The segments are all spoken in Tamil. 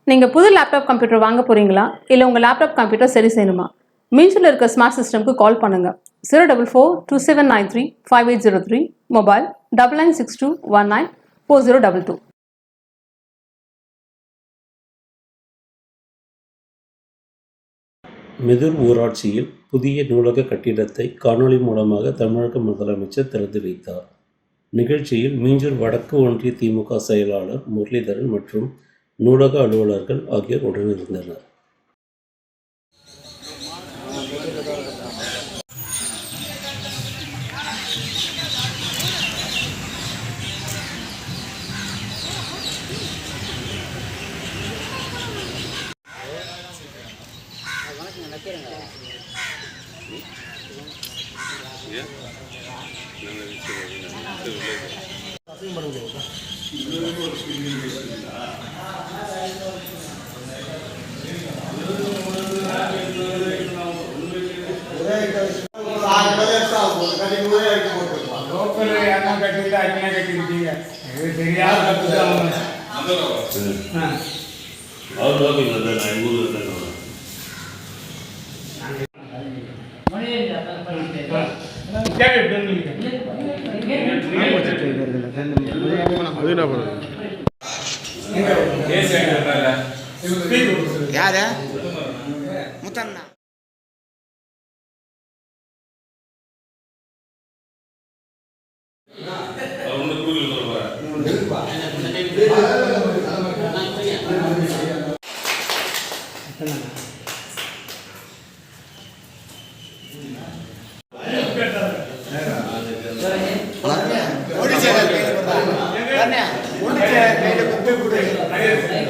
நீங்கள் புது லேப்டாப் கம்ப்யூட்டர் வாங்க போகிறீங்களா இல்லை உங்கள் லேப்டாப் கம்ப்யூட்டர் சரி செய்யணுமா? மீன்ஸில் இருக்க ஸ்மார்ட் சிஸ்டம்க்கு கால் பண்ணுங்கள். 04427935803, மொபைல் 9962194022. மெதூர் ஊராட்சியில் புதிய நூலக கட்டிடத்தை காணொலி மூலமாக தமிழக முதலமைச்சர் திறந்து வைத்தார். நிகழ்ச்சியில் மீஞ்சூர் வடக்கு ஒன்றிய திமுக செயலாளர் முரளிதரன் மற்றும் நூலக அலுவலர்கள் ஆகியோர் உடனிருந்தனர். யாரு முத்தண்ணா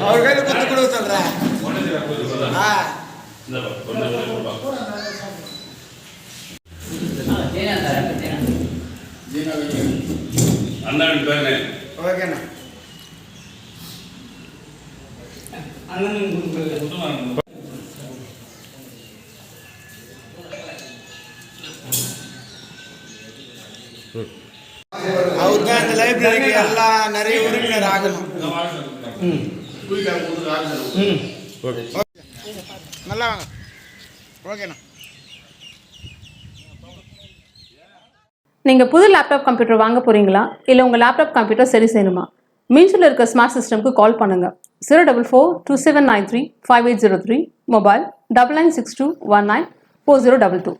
அவர் கையில குத்து கொடுக்க சொல்றேன். ஓகேண்ணா. அவர் தான் இந்த லைப்ரரிக்கு எல்லாம் நிறைய உறுப்பினர் ஆகணும். நல்லா வாங்க. ஓகேண்ணா. நீங்கள் புது லேப்டாப் கம்ப்யூட்டர் வாங்க போகிறீங்களா இல்லை உங்கள் லேப்டாப் கம்ப்யூட்டர் சரி செய்யணுமா? மீன்ஸில் இருக்க ஸ்மார்ட் சிஸ்டம்க்கு கால் பண்ணுங்கள். 04427935803, மொபைல் 9962194022.